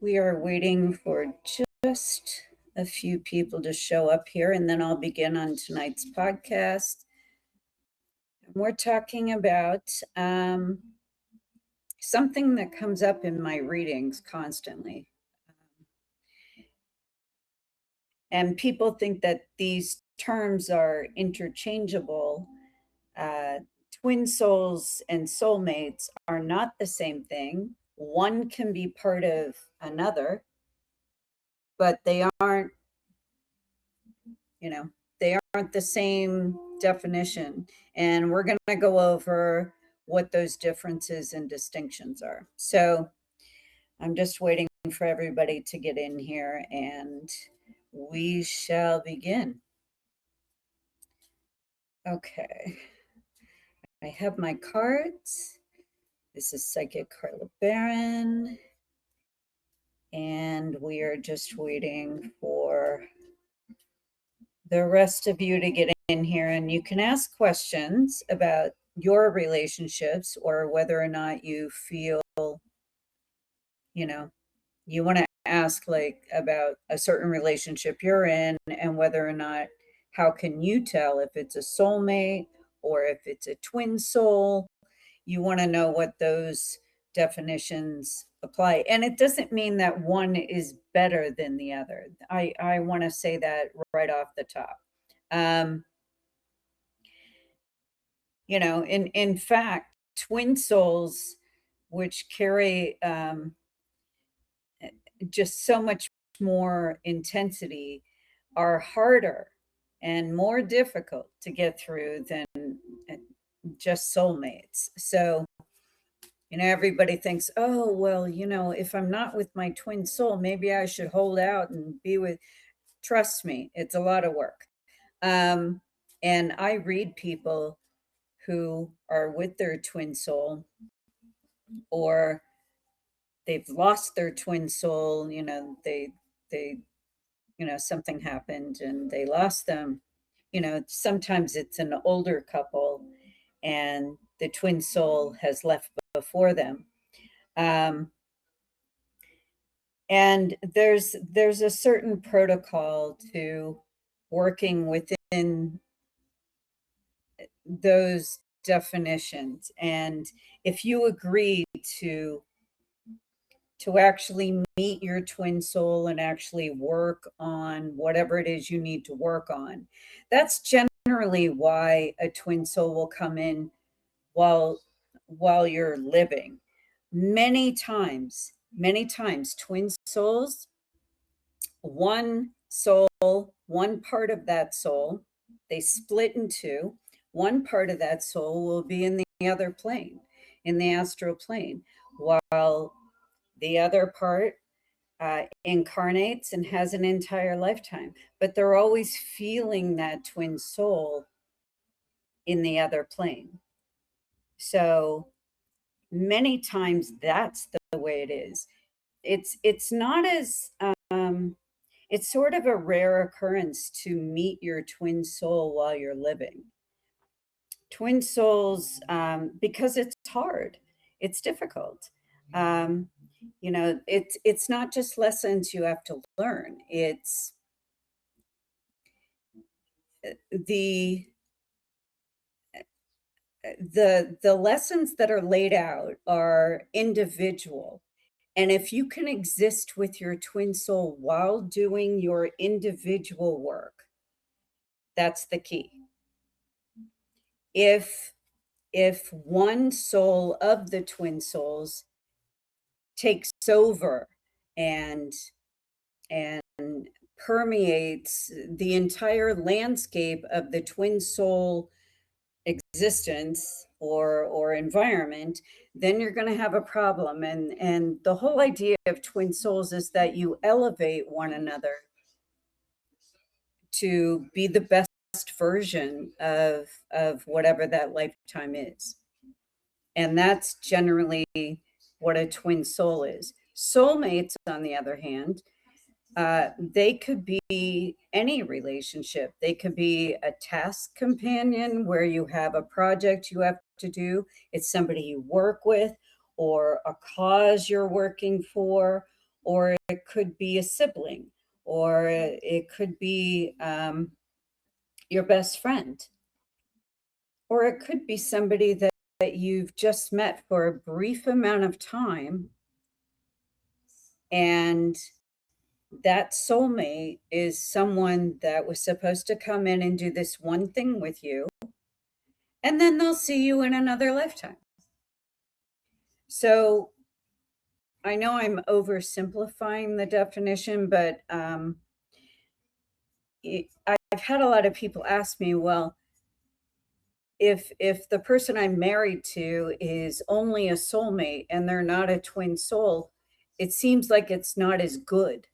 We are waiting for just a few people to show up here, and then I'll begin on tonight's podcast. We're talking about something that comes up in my readings constantly. And people think that these terms are interchangeable. Uh, Twin souls and soulmates are not the same thing. One can be part of another, but they aren't, they aren't the same definition. And we're going to go over what those differences and distinctions are. So I'm just waiting for everybody to get in here and we shall begin. Okay. I have my cards. This is Psychic Carla Barron. And we are just waiting for the rest of you to get in here. And you can ask questions about your relationships or whether or not you feel, you want to ask like about a certain relationship you're in and whether or not, how can you tell if it's a soulmate or if it's a twin soul? You want to know what those definitions apply. And it doesn't mean that one is better than the other. I want to say that right off the top. In fact, twin souls, which carry just so much more intensity, are harder and more difficult to get through than just soulmates. So, everybody thinks, oh, well, if I'm not with my twin soul, maybe I should hold out and be with, trust me, it's a lot of work. And I read people who are with their twin soul or they've lost their twin soul, they something happened and they lost them. Sometimes it's an older couple and the twin soul has left before them. And there's a certain protocol to working within those definitions. And if you agree to actually meet your twin soul and actually work on whatever it is you need to work on, that's generally why a twin soul will come in while you're living. Many times twin souls, one soul, one part of that soul, they split in two. One part of that soul will be in the other plane, in the astral plane, while the other part incarnates and has an entire lifetime. But they're always feeling that twin soul in the other plane. So many times that's the way it is. It's not as it's sort of a rare occurrence to meet your twin soul while you're living. Twin souls, because it's hard, it's difficult. It's not just lessons you have to learn. It's the lessons that are laid out are individual. And if you can exist with your twin soul while doing your individual work, that's the key. If one soul of the twin souls takes over and permeates the entire landscape of the twin soul existence or environment, then you're going to have a problem. And the whole idea of twin souls is that you elevate one another to be the best version of whatever that lifetime is. And that's generally what a twin soul is. Soulmates, on the other hand, They could be any relationship. They could be a task companion where you have a project you have to do. It's somebody you work with, or a cause you're working for, or it could be a sibling, or it could be your best friend, or it could be somebody that you've just met for a brief amount of time, and that soulmate is someone that was supposed to come in and do this one thing with you, and then they'll see you in another lifetime. So I know I'm oversimplifying the definition, but I've had a lot of people ask me, well, if the person I'm married to is only a soulmate and they're not a twin soul, it seems like it's not as good.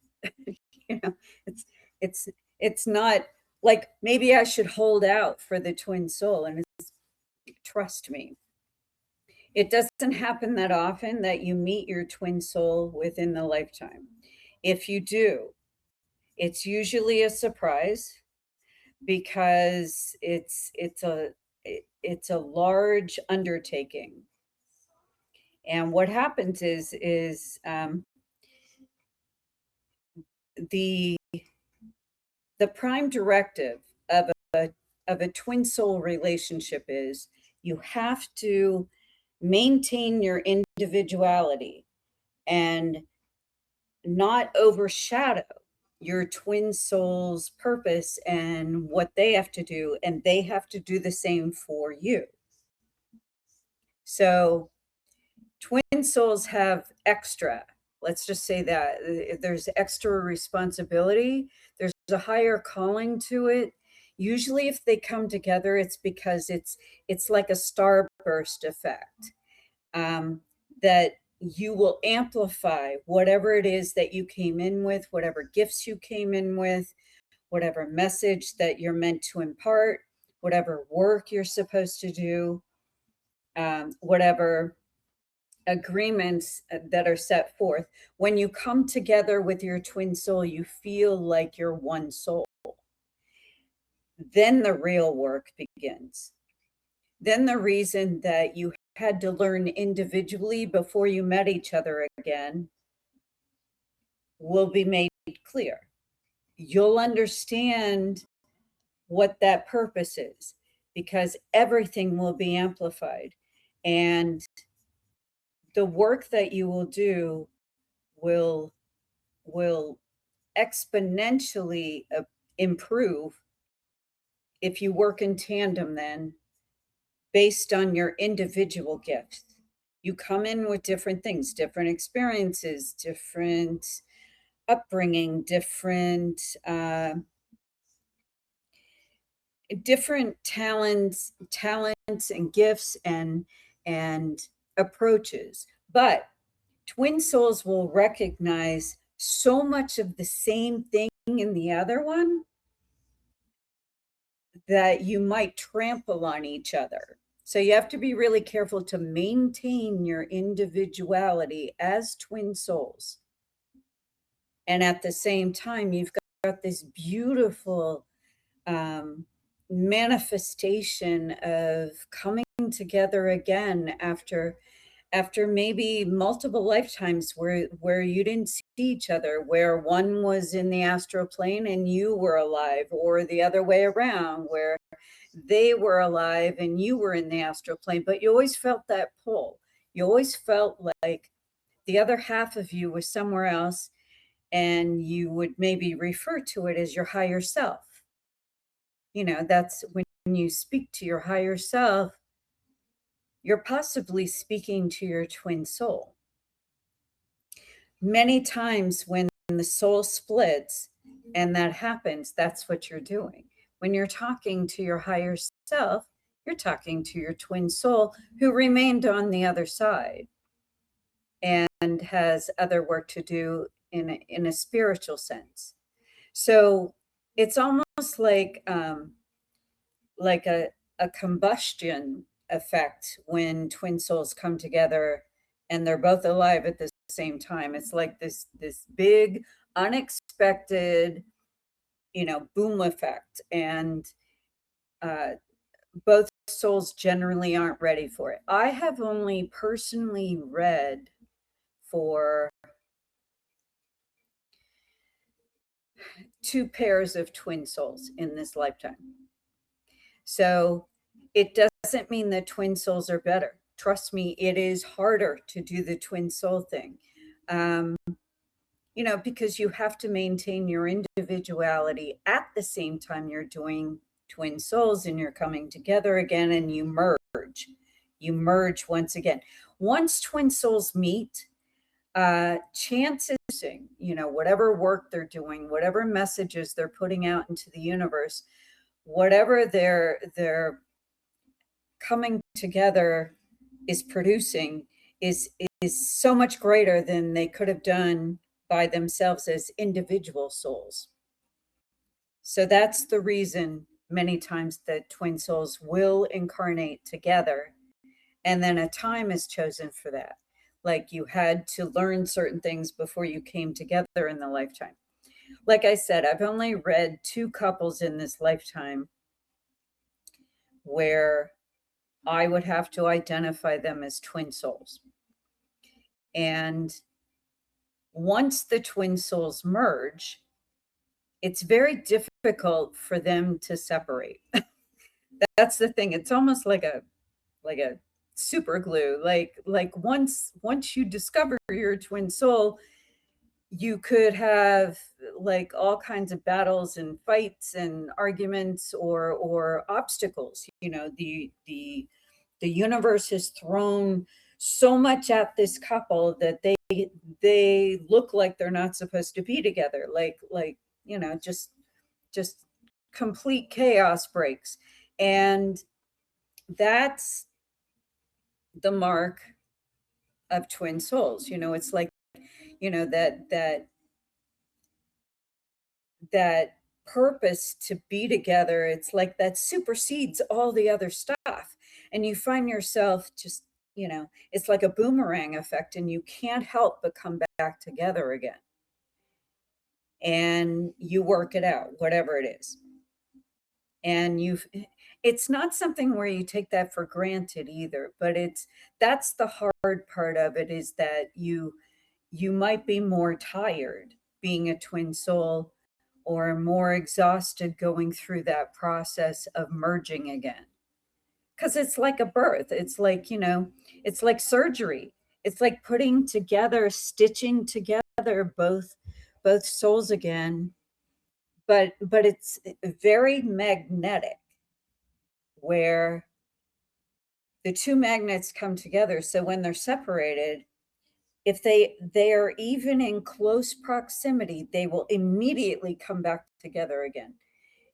You know, it's it's it's not like maybe I should hold out for the twin soul. And it's, trust me, it doesn't happen that often that you meet your twin soul within the lifetime. If you do, it's usually a surprise because it's a large undertaking. And what happens is the the prime directive of a twin soul relationship is you have to maintain your individuality and not overshadow your twin soul's purpose and what they have to do, and they have to do the same for you. So twin souls have extra, let's just say that there's extra responsibility, there's a higher calling to it. Usually if they come together, it's because it's like a starburst effect, that you will amplify whatever it is that you came in with, whatever gifts you came in with, whatever message that you're meant to impart, whatever work you're supposed to do, whatever agreements that are set forth. When you come together with your twin soul, you feel like you're one soul. Then the real work begins. Then the reason that you had to learn individually before you met each other again will be made clear. You'll understand what that purpose is because everything will be amplified. And the work that you will do will will exponentially improve if you work in tandem then based on your individual gifts. You come in with different things, different experiences, different upbringing, different talents and gifts and approaches. But twin souls will recognize so much of the same thing in the other one that you might trample on each other. So you have to be really careful to maintain your individuality as twin souls. And at the same time, you've got this beautiful manifestation of coming together again after maybe multiple lifetimes where you didn't see each other, where one was in the astral plane and you were alive, or the other way around, where they were alive and you were in the astral plane, but you always felt that pull. You always felt like the other half of you was somewhere else, and you would maybe refer to it as your higher self. You know, that's when you speak to your higher self, you're possibly speaking to your twin soul. Many times when the soul splits and that happens, that's what you're doing. When you're talking to your higher self, you're talking to your twin soul who remained on the other side and has other work to do in a spiritual sense. So it's almost like a combustion effect when twin souls come together and they're both alive at the same time. It's like this big unexpected unexpected, boom effect. And uh, both souls generally aren't ready for it. I have only personally read for two pairs of twin souls in this lifetime. So it doesn't mean that twin souls are better. Trust me, it is harder to do the twin soul thing. Um, because you have to maintain your individuality at the same time you're doing twin souls and you're coming together again and you merge. You merge once again. Once twin souls meet, chances, whatever work they're doing, whatever messages they're putting out into the universe, whatever they're coming together is producing is so much greater than they could have done by themselves as individual souls. So that's the reason many times that twin souls will incarnate together, and then a time is chosen for that. Like you had to learn certain things before you came together in the lifetime. Like I said, I've only read two couples in this lifetime where I would have to identify them as twin souls. And once the twin souls merge, it's very difficult for them to separate. That's the thing. It's almost like a super glue. Like once you discover your twin soul, you could have like all kinds of battles and fights and arguments or obstacles. The universe has thrown so much at this couple that they look like they're not supposed to be together. Like just complete chaos breaks. And that's the mark of twin souls. It's like, that purpose to be together, it's like that supersedes all the other stuff. And you find yourself just, it's like a boomerang effect, and you can't help but come back together again. And you work it out, whatever it is. And it's not something where you take that for granted either, but that's the hard part of it, is that you might be more tired being a twin soul, or more exhausted going through that process of merging again. Because it's like a birth. It's like surgery. It's like putting together, stitching together both souls again. But it's very magnetic, where the two magnets come together. So when they're separated, if they are even in close proximity, they will immediately come back together again.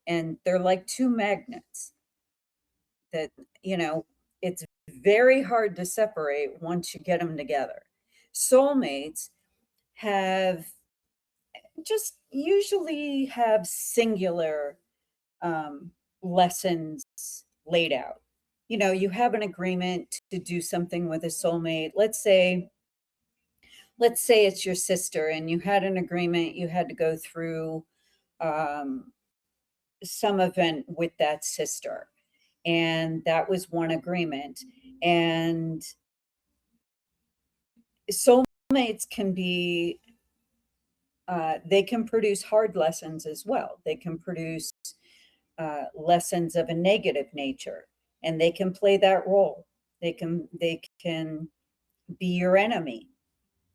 And they're like two magnets that, it's very hard to separate once you get them together. Soulmates have just usually have singular lessons laid out. You have an agreement to do something with a soulmate. Let's say it's your sister, and you had an agreement, you had to go through um, some event with that sister, and that was one agreement. And soulmates can be they can produce hard lessons as well. They can produce lessons of a negative nature, and they can play that role. They can be your enemy.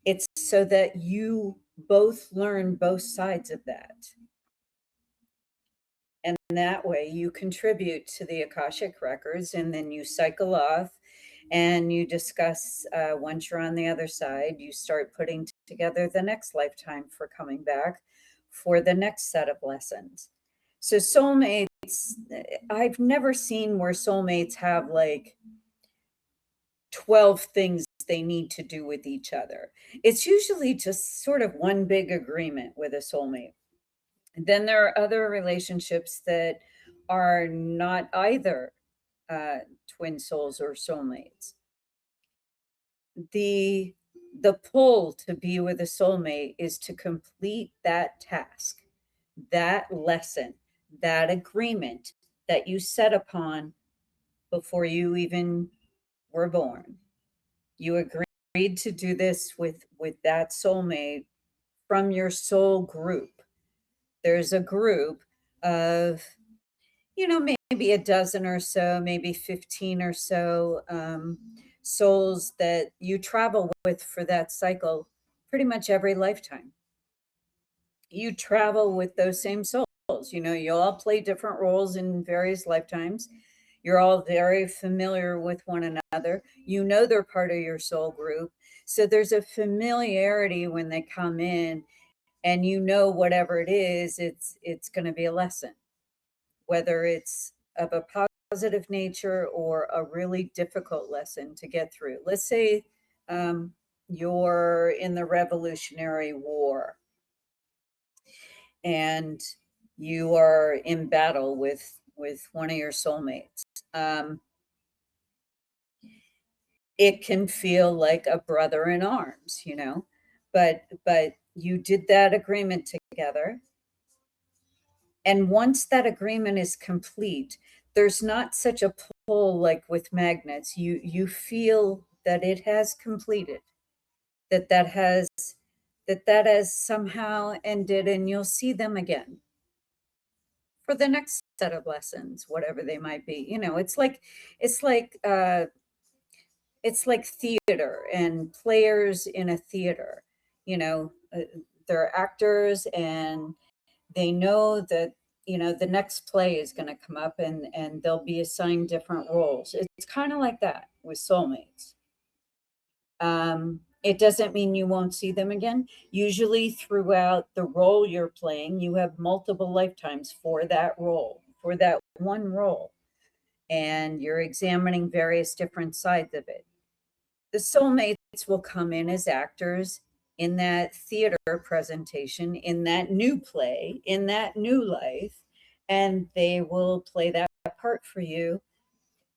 It's so that you both learn both sides of that. And that way you contribute to the Akashic records, and then you cycle off and you discuss, once you're on the other side, you start putting together the next lifetime for coming back for the next set of lessons. So soulmates, I've never seen where soulmates have like 12 things they need to do with each other. It's usually just sort of one big agreement with a soulmate. Then there are other relationships that are not either twin souls or soulmates. The The pull to be with a soulmate is to complete that task, that lesson, that agreement that you set upon before you even were born. You agreed to do this with that soulmate from your soul group. There's a group of, maybe a dozen or so, maybe 15 or so souls that you travel with for that cycle pretty much every lifetime. You travel with those same souls. You all play different roles in various lifetimes. You're all very familiar with one another. They're part of your soul group. So there's a familiarity when they come in, and whatever it is, it's going to be a lesson, whether it's of a positive nature or a really difficult lesson to get through. Let's say you're in the Revolutionary War and you are in battle with one of your soulmates. It can feel like a brother in arms, but you did that agreement together. And once that agreement is complete, there's not such a pull like with magnets. You feel that it has completed, that has somehow ended, and you'll see them again for the next set of lessons, whatever they might be. It's like theater and players in a theater. They're actors, and they know that the next play is going to come up, and they'll be assigned different roles. It's kind of like that with soulmates. It doesn't mean you won't see them again. Usually throughout the role you're playing, you have multiple lifetimes for that role, for that one role, and you're examining various different sides of it. The soulmates will come in as actors in that theater presentation, in that new play, in that new life, and they will play that part for you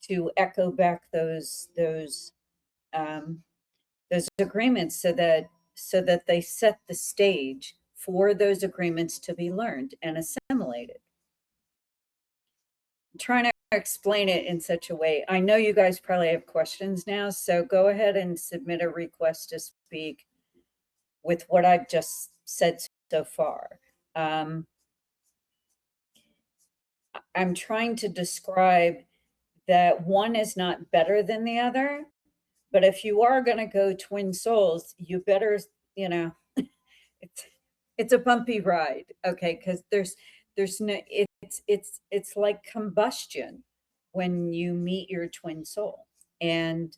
to echo back um, those agreements, so that they set the stage for those agreements to be learned and assimilated. I'm trying to explain it in such a way. I know you guys probably have questions now, so go ahead and submit a request to speak with what I've just said so far. I'm trying to describe that one is not better than the other, but if you are going to go twin souls, you better, it's it's a bumpy ride, okay? Because there's no, it's like combustion when you meet your twin soul. And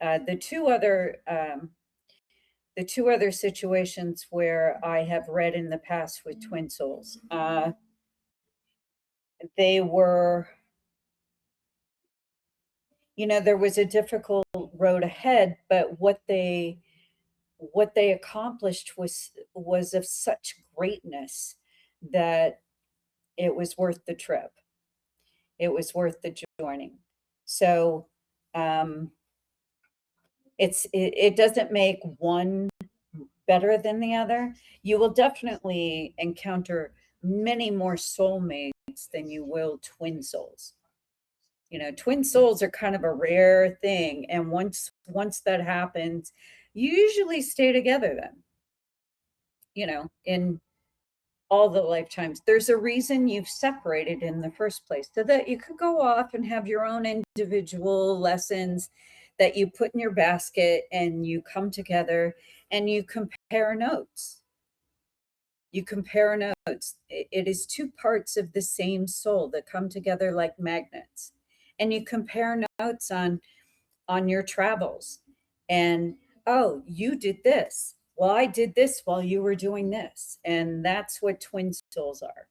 the two other situations where I have read in the past with twin souls, they were, there was a difficult road ahead, but what they accomplished was of such greatness that it was worth the trip. It was worth the joining. So it doesn't make one better than the other. You will definitely encounter many more soulmates than you will twin souls. Twin souls are kind of a rare thing, and once that happens, you usually stay together then. In all the lifetimes. There's a reason you've separated in the first place, so that you could go off and have your own individual lessons that you put in your basket, and you come together and you compare notes. You compare notes. It is two parts of the same soul that come together like magnets. And you compare notes on your travels. And, oh, you did this. Well, I did this while you were doing this. And that's what twin souls are.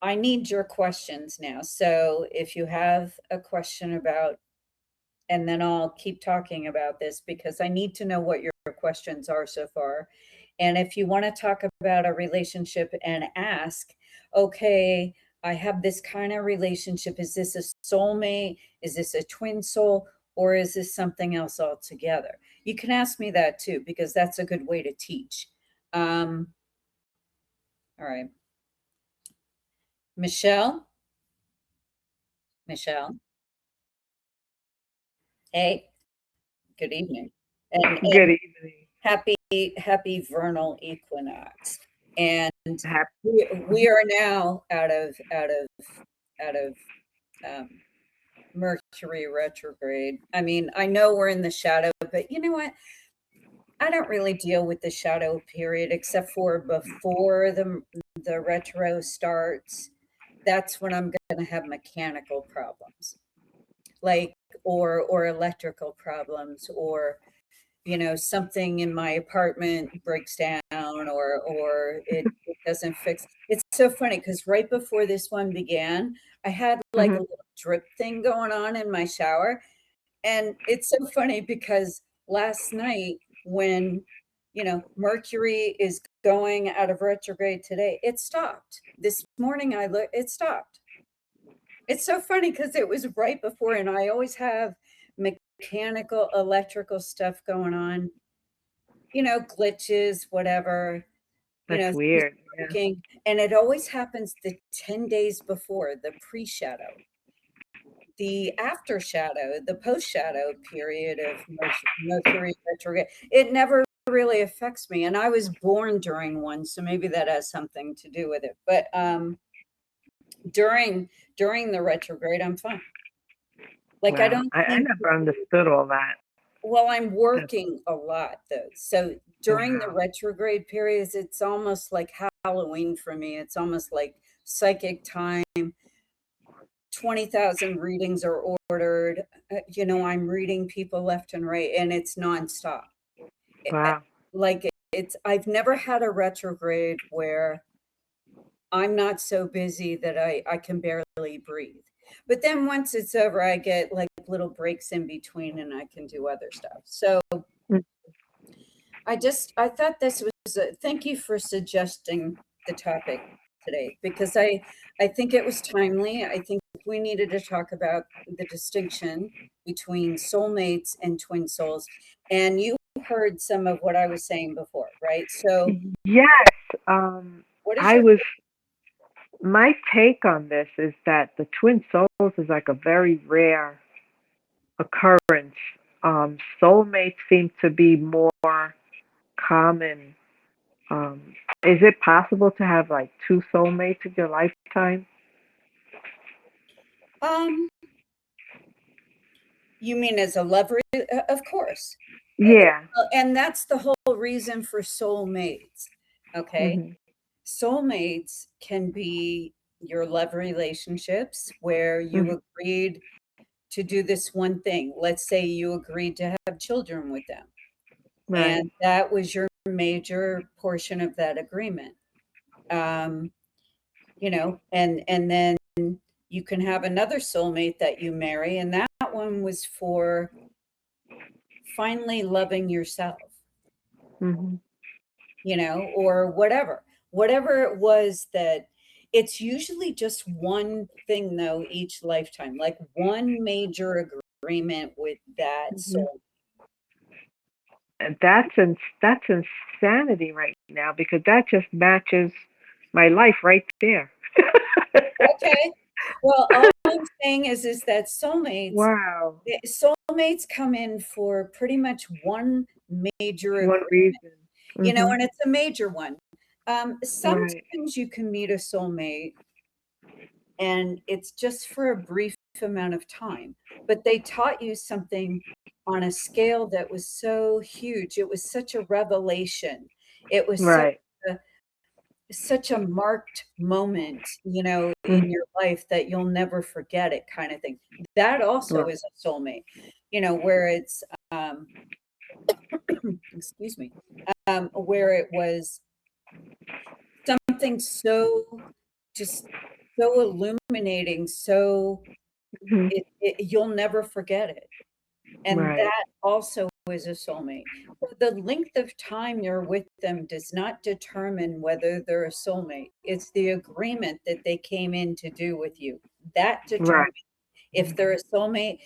I need your questions now. So if you have a question about, and then I'll keep talking about this, because I need to know what your questions are so far. And if you want to talk about a relationship and ask, okay, I have this kind of relationship. Is this a soulmate? Is this a twin soul? or is this something else altogether? You can ask me that too, because that's a good way to teach. All right. Michelle, Michelle, hey, good evening. Good And evening. happy vernal equinox. And Happy. we are now out of um, Mercury retrograde. I mean, I know we're in the shadow, but you know what? I don't really deal with the shadow period except for before the retro starts. That's when I'm going to have mechanical problems, like or electrical problems, or something in my apartment breaks down, or it doesn't fix. It's so funny because right before this one began, I had like a Hmm. little drip thing going on in my shower. And it's so funny because last night, when Mercury is going out of retrograde today, it stopped. This morning I look, it stopped. It's so funny because it was right before, and I always have mechanical, electrical stuff going on, glitches, whatever, That's things weird. Yeah. breaking. And it always happens the 10 days before the pre shadow. The after shadow, the post shadow period of Mercury retrograde, it never really affects me. And I was born during one, so maybe that has something to do with it. But during the retrograde, I'm fine. Like I Wow. don't I think. never understood all that. Well, I'm That's, working a lot though. So during the wow. retrograde periods, it's almost like Halloween for me. It's almost like psychic time. 20,000 readings are ordered. I'm reading people left and right, and it's nonstop. Wow. Like I've never had a retrograde where I'm not so busy that I can barely breathe. But then once it's over, I get like little breaks in between and I can do other stuff. So Mm. I thought this was thank you for suggesting the topic today, because I think it was timely. I think we needed to talk about the distinction between soulmates and twin souls. And you heard some of what I was saying before, right? So Yes. Um, what is I your was, my take on this is that the twin souls is like a very rare occurrence. Soulmates seem to be more common. Um, is it possible to have like two soulmates in your lifetime? um you mean as a lover? Of course. Yeah. And that's the whole reason for soulmates. Okay. Hmm. Soulmates can be your love relationships where Hmm. you agreed to do this one thing. Let's say you agreed to have children with them, Right. and that was your major portion of that agreement. Um, and then you can have another soulmate that you marry, and that one was for finally loving yourself, Hmm. or whatever it was. That it's usually just one thing though each lifetime, like one major agreement with that Hmm. soul. And that's insanity right now because that just matches my life right there. Okay. Well, all I'm saying is that Wow. soulmates come in for pretty much one major One agreement, reason. Hmm. and it's a major one. Right. Sometimes you can meet a soulmate and it's just for a brief amount of time, but they taught you something on a scale that was so huge. It was such a revelation. It was Right. such a marked moment, in Hmm. your life that you'll never forget it, kind of thing. That also Right. is a soulmate, where it's excuse me, where it was something so just so illuminating, so Hmm. you'll never forget it. And Right. that also is a soulmate. The length of time you're with them does not determine whether they're a soulmate. It's the agreement that they came in to do with you. That determines Right. if they're a soulmate.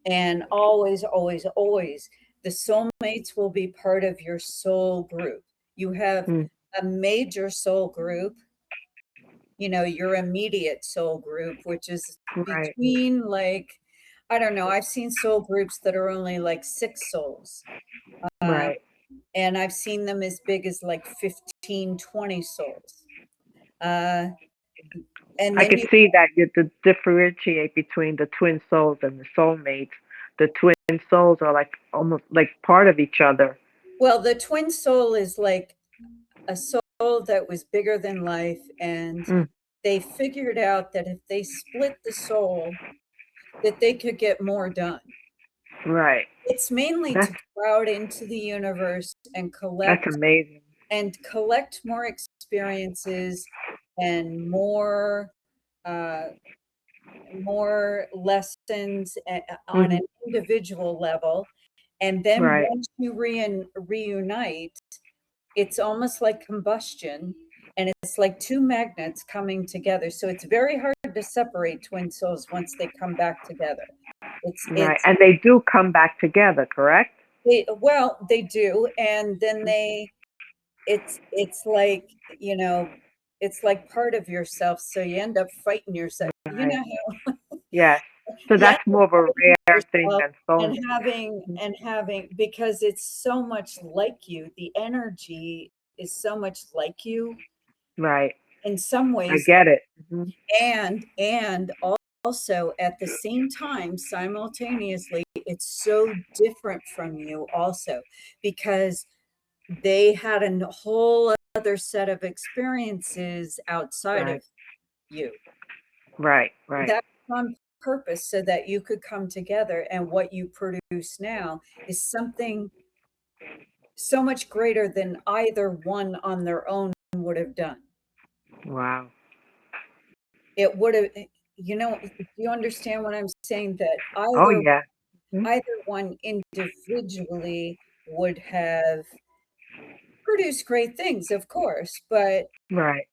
And always, always, always, the soulmates will be part of your soul group. You have Mm, a major soul group, your immediate soul group, which is right, between, like, I don't know, I've seen soul groups that are only like 6 souls. Uh, right. and I've seen them as big as like 15, 20 souls. Uh, and I then could you, see that you to differentiate between the twin souls and the soulmates. The twin souls are like almost like part of each other. well, the twin soul is like a soul that was bigger than life, and Mm, they figured out that if they split the soul, that they could get more done. right. It's mainly That's to go out into the universe and that's amazing. collect more experiences and uh, more lessons on Hmm. an individual level. And then Right, once you reunite, it's almost like combustion, and it's like two magnets coming together. So it's very hard to separate twin souls once they come back together. right. It's And they do come back together, correct? well, they do, and then it's like, it's like part of yourself, so you end up fighting yourself. You Right. know how Yes. So you end that's more up of a fighting rare thing yourself than and soulmates. having, because it's so much like you. The energy is so much like you Right. in some I ways, get it. Hmm. and also at the same time, simultaneously, it's so different from you also, because they had a whole other set of experiences outside Right. of you. Right. Right. That's on purpose so that you could come together, and what you produce now is something so much greater than either one on their own would have done. Wow. It would have, do you understand what I'm saying? That Oh either yeah. Mhm. either one individually would have produced great things, of course, Right.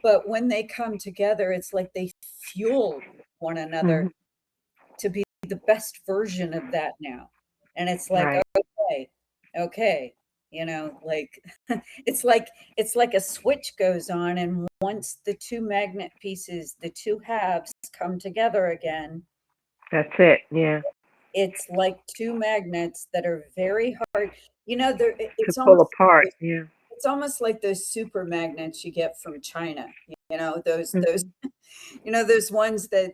but when they come together, it's like they fuel one Hmm. another to be the best version of that now. And it's like, Right. okay, okay, like it's like a switch goes on, and once the two magnet pieces, the two halves come together again, That's it. Yeah. it's like two magnets that are very hard. There To pull apart. like Yeah. it's almost like those super magnets you get from China. Those Hmm. those ones that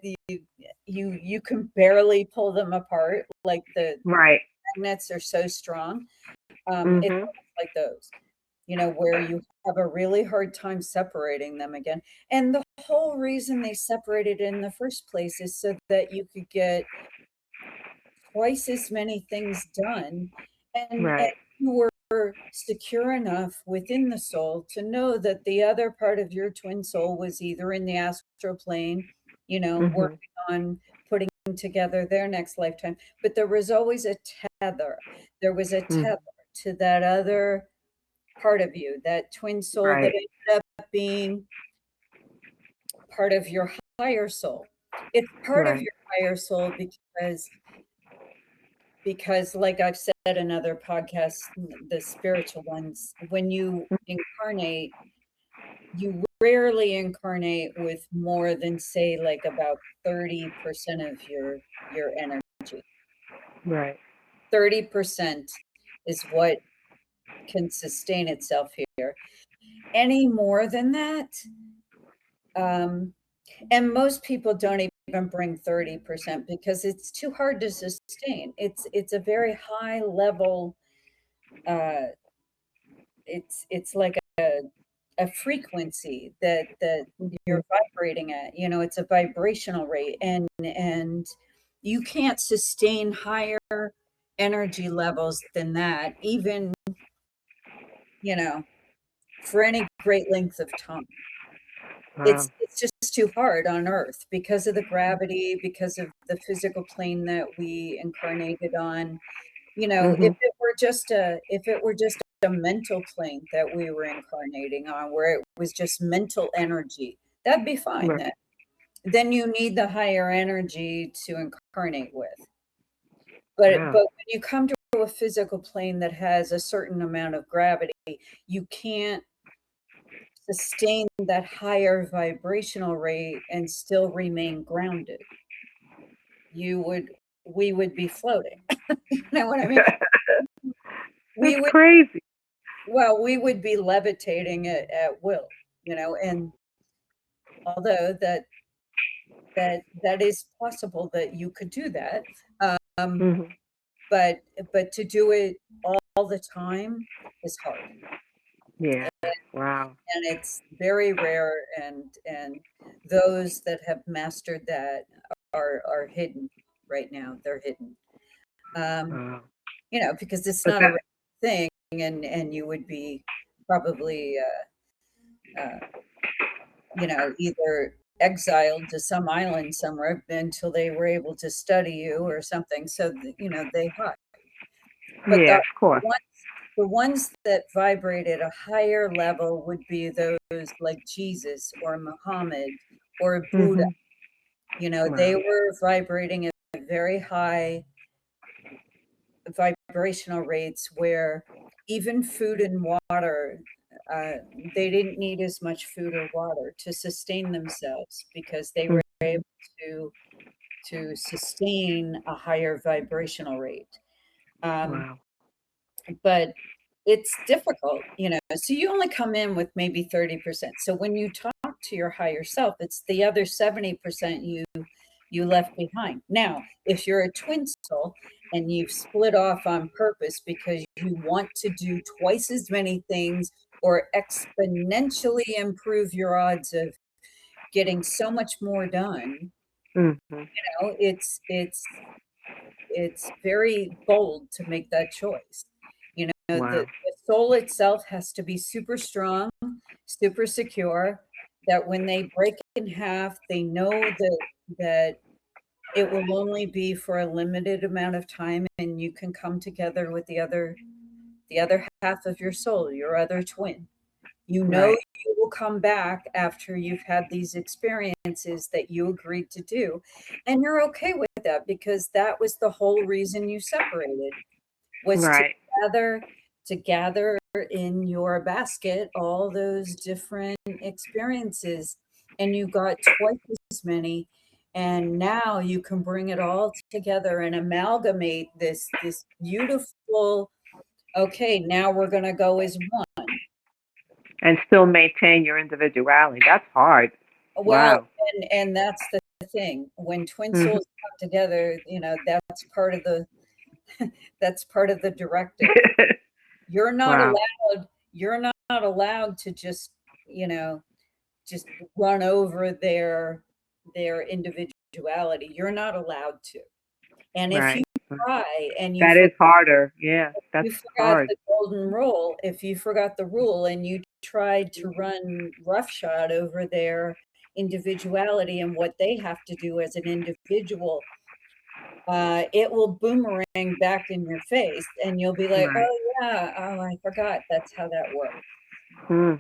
you can barely pull them apart. Like the Right. magnets are so strong. It's Hmm. almost like those, where you have a really hard time separating them again. And the whole reason they separated in the first place is so that you could get twice as many things done, and Right. you were secure enough within the soul to know that the other part of your twin soul was either in the astral plane, Hmm. working on putting together their next lifetime, but there was always a tether. There was a Hmm. tether to that other part of you, that twin soul that Right. ended up being part of your higher soul. It's part of Right. your higher soul because like I've said in other podcasts, the spiritual ones, when you incarnate, you rarely incarnate with more than, say, like about 30% of your energy. Right. 30% is what can sustain itself here. Any more than that, um, and most people don't even bring 30% because it's too hard to sustain. It's a very high level, uh, it's like a frequency that Hmm. you're vibrating at. It's a vibrational rate, and you can't sustain higher energy levels than that, even, you know for any great length of time. Wow. It's just too hard on earth because of the gravity, because of the physical plane that we incarnated on. Hmm. If it were just a mental plane that we were incarnating on, where it was just mental energy, that'd be fine. Right. Then you need the higher energy to incarnate with. Wow. when you come to a physical plane that has a certain amount of gravity, you can't sustain that higher vibrational rate and still remain grounded. You would we would be floating. You know what I mean? We That's would crazy. we would be levitating at will, and although that is possible that you could do that, um, Mhm. but to do it all the time is hard, Yeah. Wow. and it's very rare, and those that have mastered that are hidden right now. They're hidden, um, Wow. because it's But not a that. rare thing, and you would be probably either exiled to some island somewhere until they were able to study you or something. So they hide. But Yeah, of course. the ones that vibrate at a higher level would be those like Jesus or Muhammad or Buddha. Mhm. They Wow. were vibrating at very high vibrational rates where even food and water, uh, they didn't need as much food or water to sustain themselves because they were Mhm. able to sustain a higher vibrational rate. Um, Wow. but it's difficult, so you only come in with maybe 30%. So when you talk to your higher self, it's the other 70% you left behind. Now, if you're a twin soul and you've split off on purpose because you want to do twice as many things or exponentially improve your odds of getting so much more done, Mhm. it's very bold to make that choice. Wow. The soul itself has to be super strong, super secure, that when they break in half, they know that it will only be for a limited amount of time, and you can come together with the other half of your soul, your other twin. Right. You will come back after you've had these experiences that you agreed to do, and you're okay with that because that was the whole reason you separated, was Right. to gather in your basket all those different experiences, and you got twice as many, and now you can bring it all together and amalgamate this beautiful, okay, now we're going to go as one. And still maintain your individuality. That's hard. Well, Wow. and that's the thing. When twin Mhm. souls come together, that's part of the directive. You're not Wow. allowed you're not allowed to just run over their individuality. You're not allowed to. And if you Right. try and That is harder. Yeah, that's you forgot hard. the golden rule, if you forgot the rule and you tried to run roughshod over their individuality and what they have to do as an individual, it will boomerang back in your face, and you'll be like, Right. "Oh yeah, oh I forgot that's how that works." Mm.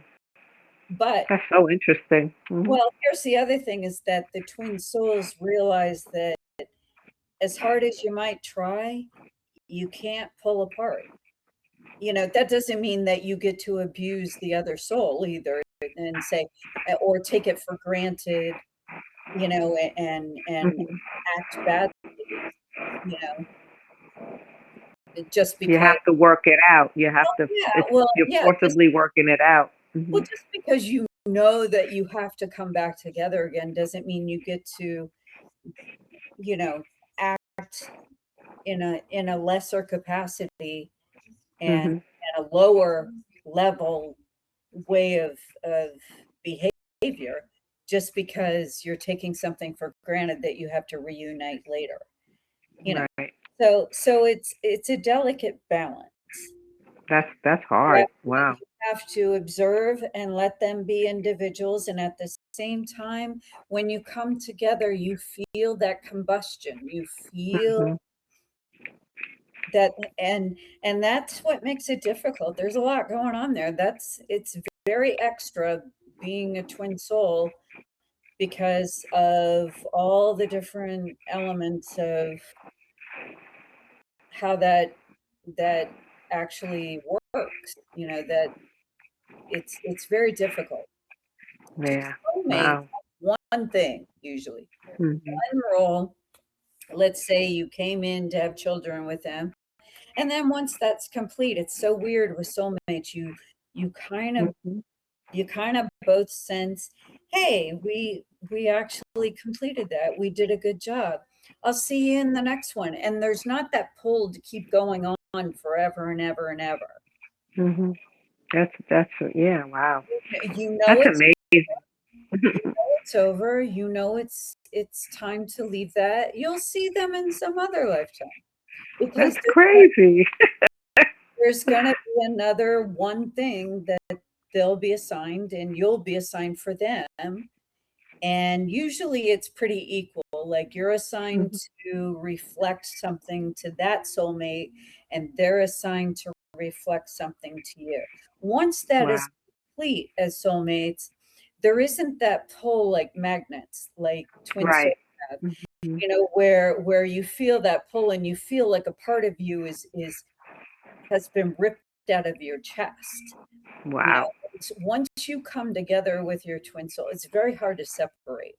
But That's so interesting. Mhm. well, here's the other thing is that the twin souls realize that as hard as you might try, you can't pull apart. That doesn't mean that you get to abuse the other soul either and say, or take it for granted, and Mhm. act badly, just You because. have to work it out. You have to. Yeah, It's well, you're yeah, forcibly working it out. Mhm. just because you know that you have to come back together again doesn't mean you get to, you know, act in a lesser capacity and Mhm. a lower level way of behavior just because you're taking something for granted that you have to reunite later. You know. Right. So it's a delicate balance. That's You hard. have Wow. you have to observe and let them be individuals, and at the same time, when you come together, you feel that combustion. You feel Mhm. that, and that's what makes it difficult. There's a lot going on there. It's very extra being a twin soul because of all the different elements of how that actually works, that it's very difficult. So Yeah. soulmates Wow. have one thing usually, Mhm. one role. Let's say you came in to have children with them, and then once that's complete, it's so weird with soulmates. You kind of Mhm. you kind of both sense, hey, we actually completed that. We did a good job. I'll see you in the next one. And there's not that pull to keep going on forever and ever and ever. Mhm. That's yeah. Wow. You know That's it's amazing. it's over. You know it's time to leave that. You'll see them in some other lifetime because That's crazy. there's gonna be another one thing that they'll be assigned and you'll be assigned for them. And usually it's pretty equal. Like you're assigned Mhm. to reflect something to that soulmate, and they're assigned to reflect something to you. Once that Wow. is complete as soulmates, there isn't that pull like magnets, like twin souls Right. have, Mhm. where you feel that pull and you feel like a part of you is has been ripped out of your chest. Wow. Once you come together with your twin soul, it's very hard to separate.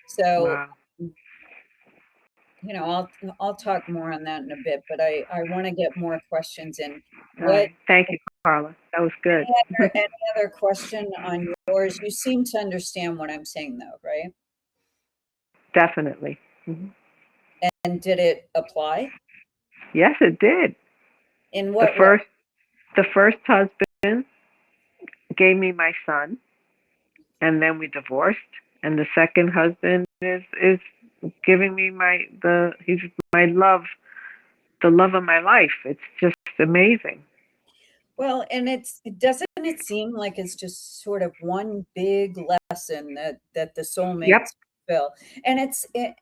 So, Wow. I'll talk more on that in a bit, but I want to get more questions in. All What right. Thank you, Carla. That was good. any other question on yours? You seem to understand what I'm saying though, right? Definitely. Mhm. And did it apply? Yes, it did. In The what way? first the first husband gave me my son, and then we divorced. And the second husband is giving me he's my love, the love of my life. It's just amazing. Well, and doesn't it seem like it's just sort of one big lesson that the Yep. soulmates fulfill, and and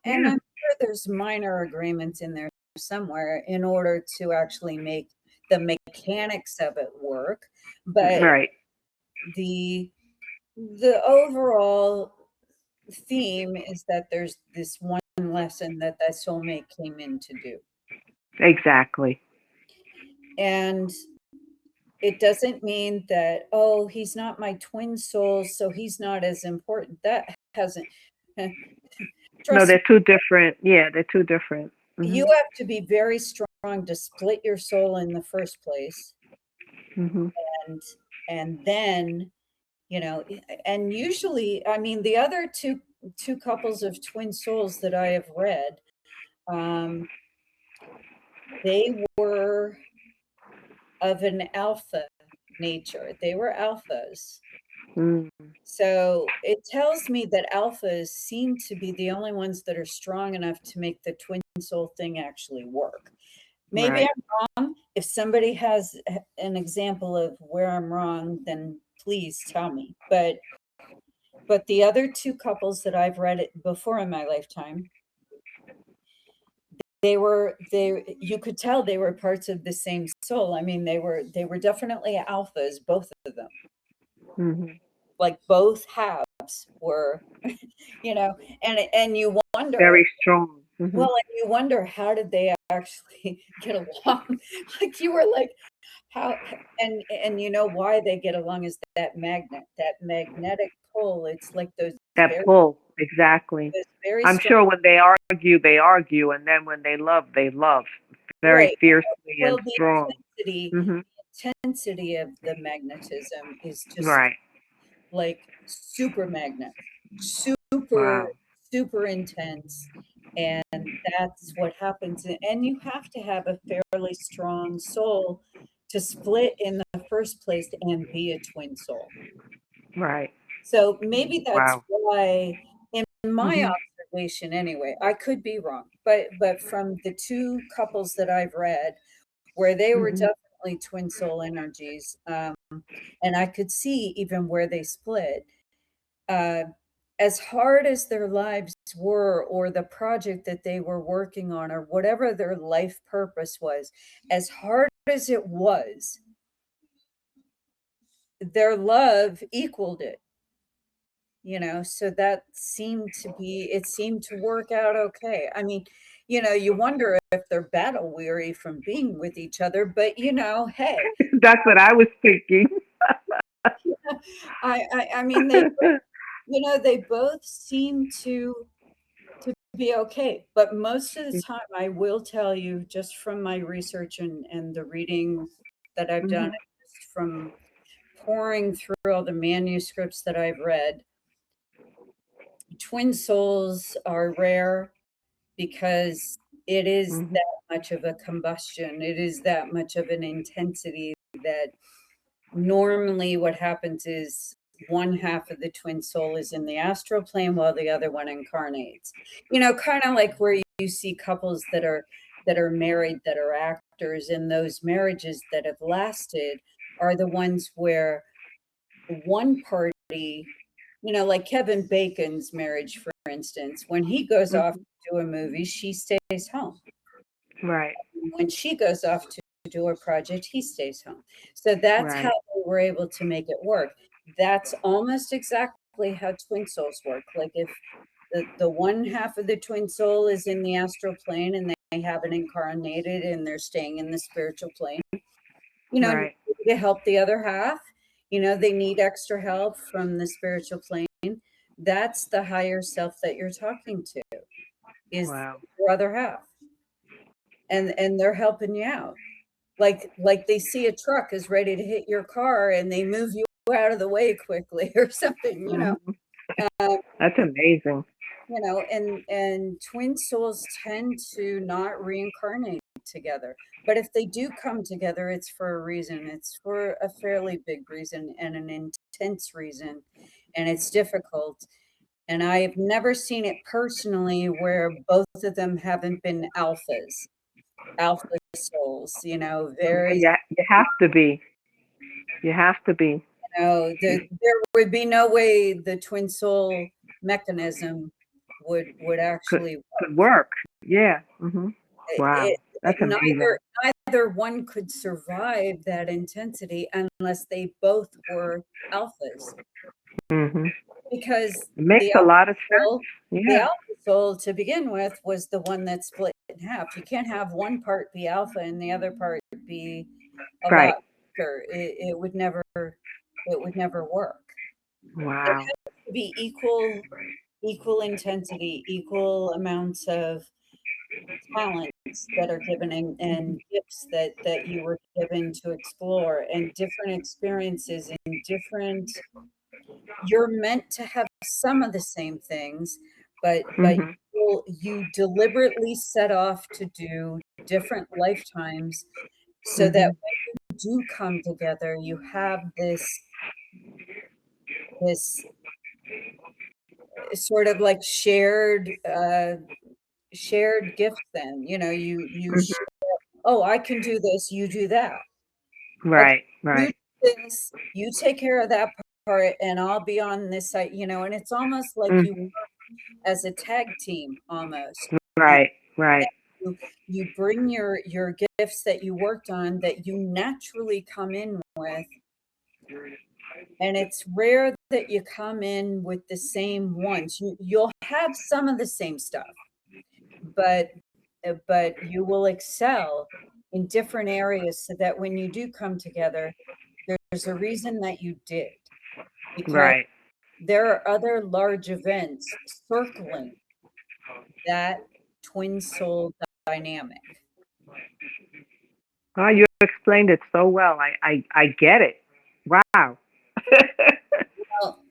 Yeah. I'm sure there's minor agreements in there somewhere in order to actually make the mechanics of it work, but Right. the overall theme is that there's this one lesson that that soulmate came in to do, Exactly. and it doesn't mean that, oh, he's not my twin soul, so he's not as important. That hasn't, No, trust me, they're two different. Yeah, they're two different. you Mhm. have to be very strong to split your soul in the first place. Mhm. And, and then, and usually, I mean, the other two couples of twin souls that I have read, um, they were of an alpha nature. They were alphas. Mm. So it tells me that alphas seem to be the only ones that are strong enough to make the twin soul thing actually work. Maybe Right. I'm wrong. If somebody has an example of where I'm wrong, then please tell me. But the other two couples that I've read it before in my lifetime, they you could tell they were parts of the same soul. I mean, they were definitely alphas, both of them. Mhm. Like both halves were, you know, and you wonder, Very strong. Mhm. well, and you wonder how did they actually get along? Like you were like, how, and you know why they get along is that that magnetic pull. It's like That pull. Exactly. those very I'm strong, sure when they argue, and then when they love very right. fiercely and Well, strong. Mhm. the intensity of the magnetism is just Right. like super magnet, super, Wow. super intense. And that's what happens. And you have to have a fairly strong soul to split in the first place and be a twin soul. Right. So maybe that's Wow. why, in my Mhm. observation anyway, I could be wrong, but from the two couples that I've read, where they were Mhm. definitely twin soul energies, and I could see even where they split, uh, as hard as their lives were, or the project that they were working on, or whatever their life purpose was, as hard as it was, their love equaled it. So that seemed to work out okay. I mean, you wonder if they're battle weary from being with each other, but hey, That's what I was thinking. I mean, they both seem to be okay. But most of the time, I will tell you, just from my research and the readings that I've done, Hmm. and just from pouring through all the manuscripts that I've read, twin souls are rare because it is Hmm. that much of a combustion. It is that much of an intensity that normally what happens is one half of the twin soul is in the astral plane while the other one incarnates. Kind of like where you see couples that are married that are actors, and those marriages that have lasted are the ones where one party, like Kevin Bacon's marriage, for instance, when he goes off Hmm. to do a movie, she stays home. Right. When she goes off to do a project, he stays home. So that's how Right. they were able to make it work. That's almost exactly how twin souls work. Like if the one half of the twin soul is in the astral plane and they haven't incarnated and they're staying in the spiritual plane, Right. to help the other half, they need extra help from the spiritual plane. That's the higher self that you're talking to, is Wow. your other half. And they're helping you out. Like they see a truck is ready to hit your car and they move you out of the way quickly or something. Hmm. Um, That's amazing. and twin souls tend to not reincarnate together. But if they do come together, it's for a reason. It's for a fairly big reason and an intense reason, and it's difficult. And I've never seen it personally where both of them haven't been alpha souls, Yeah, very, you have to be. You have to be. there would be no way the twin soul mechanism would Could actually could work. work. Yeah. Hmm. Wow. That's amazing. Neither one could survive that intensity unless they both were alphas, Hmm. because It makes a lot of sense. soul, the Yeah. alpha soul to begin with was the one that split in half. You can't have one part be alpha and the other part be a Right. lot weaker. It would never work. It Wow. has to be equal intensity, equal amounts of talents that are given, and gifts that you were given to explore, and different experiences and different, you're meant to have some of the same things, but Hmm. you deliberately set off to do different lifetimes so that Hmm. when you do come together, you have this sort of like shared gift. Then Hmm. oh, I can do this, you do that. Okay, Right. you Right. do this, you take care of that part, and I'll be on this side, and it's almost like you Hmm. as a tag team almost. And Right. Right. you bring your gifts that you worked on, that you naturally come in with, and it's rare that you come in with the same ones. You'll have some of the same stuff, but you will excel in different areas, so that when you do come together, there's a reason that you did, because Right. there are other large events circling that twin soul dynamic. Oh, you explained it so well. I get it. Wow. Well,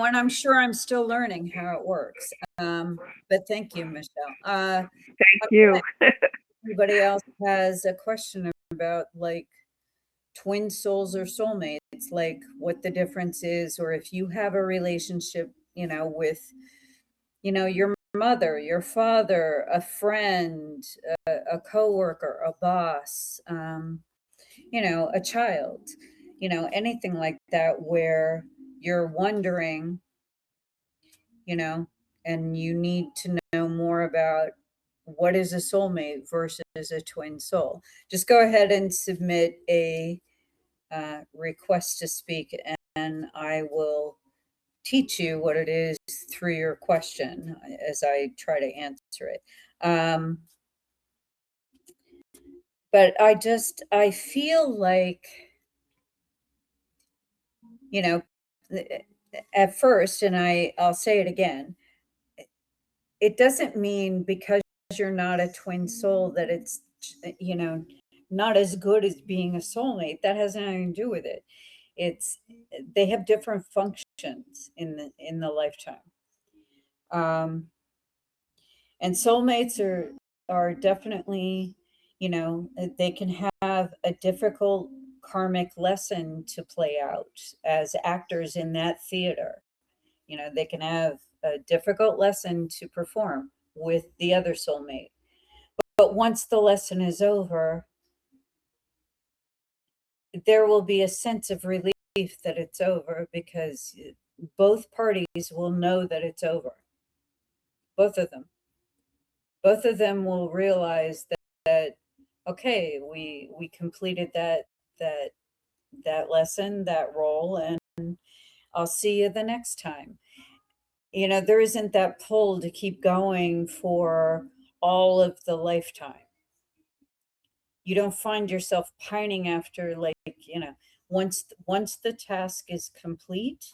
and I'm sure I'm still learning how it works. But thank you, Michelle. Thank you. Anybody else has a question about, like, twin souls or soulmates, like what the difference is, or if you have a relationship, with, your mother, your father, a friend, a coworker, a boss, a child, anything like that, where you're wondering, you know, and you need to know more about what is a soulmate versus a twin soul. Just go ahead and submit a request to speak, and I will teach you what it is through your question as I try to answer it. Um, but I feel like, you know, at first, and I'll say it again, it doesn't mean because you're not a twin soul that it's, you know, not as good as being a soulmate. That has nothing to do with it. It's they have different functions in the lifetime. Um, and soulmates are definitely, you know, they can have a difficult karmic lesson to play out as actors in that theater. You know, they can have a difficult lesson to perform with the other soulmate. But once the lesson is over, there will be a sense of relief that it's over because both parties will know that it's over. Both of them. Both of them will realize that okay, we completed that that lesson, that role, and I'll see you the next time. You know, there isn't that pull to keep going for all of the lifetime. You don't find yourself pining after, like, you know, once the task is complete,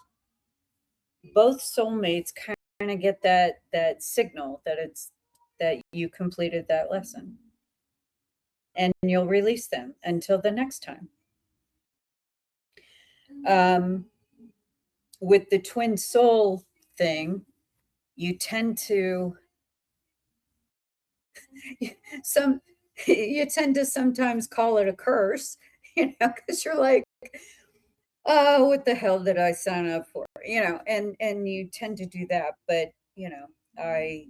both soulmates kind of get that signal that it's that you completed that lesson, and you'll release them until the next time. Um, with the twin soul thing, you tend to some you tend to sometimes call it a curse, you know, because you're like, oh, what the hell did I sign up for? You know, and you tend to do that, but you know, I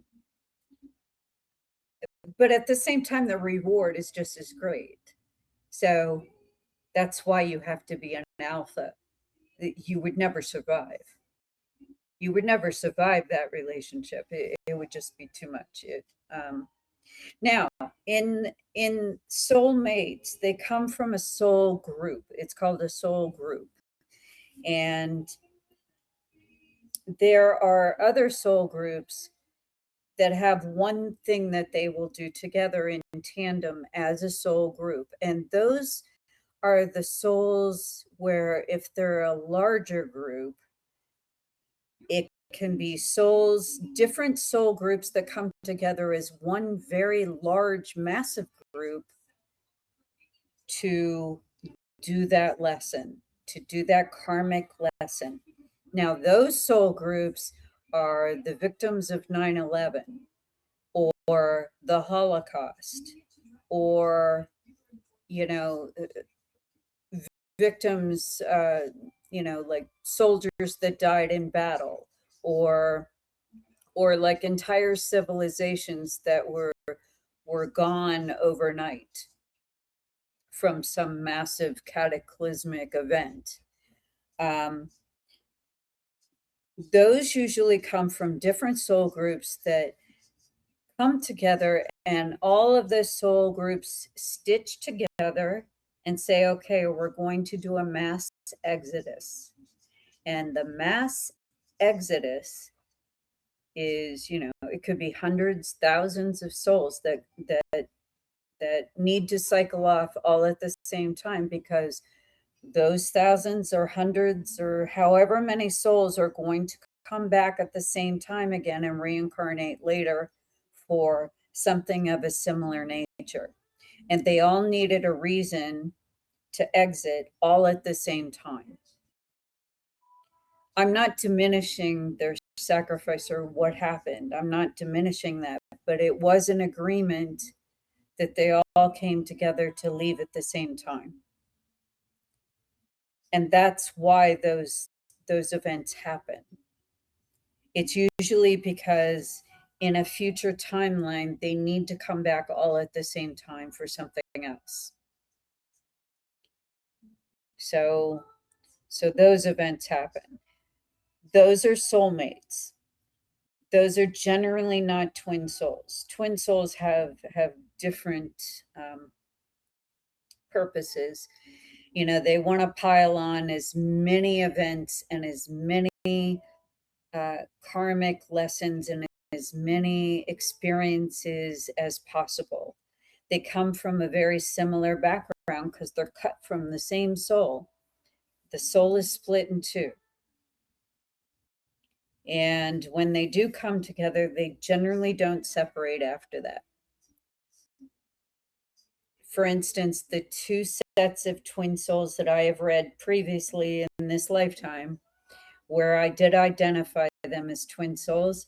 but at the same time the reward is just as great. So that's why you have to be an alpha. You would never survive. You would never survive that relationship. It would just be too much. Now, in soulmates, they come from a soul group. It's called a soul group, and there are other soul groups that have one thing that they will do together in tandem as a soul group, and those are the souls where if they're a larger group, it can be souls, different soul groups that come together as one very large, massive group to do that lesson, to do that karmic lesson. Now, those soul groups are the victims of 9/11 or the Holocaust or, you know, victims, you know, like soldiers that died in battle or like entire civilizations that were gone overnight from some massive cataclysmic event. Um, those usually come from different soul groups that come together, and all of the soul groups stitch together and say, okay, we're going to do a mass exodus. And the mass exodus is, you know, it could be hundreds, thousands of souls that need to cycle off all at the same time because those thousands or hundreds or however many souls are going to come back at the same time again and reincarnate later for something of a similar nature. And they all needed a reason to exit all at the same time. I'm not diminishing their sacrifice or what happened. I'm not diminishing that, but it was an agreement that they all came together to leave at the same time. And that's why those events happen. It's usually because in a future timeline they need to come back all at the same time for something else. So those events happen. Those are soulmates. Those are generally not twin souls. Twin souls have different purposes. You know, they want to pile on as many events and as many karmic lessons and as many experiences as possible. They come from a very similar background because they're cut from the same soul. The soul is split in two. And when they do come together, they generally don't separate after that. For instance, the two sets of twin souls that I have read previously in this lifetime, where I did identify them as twin souls,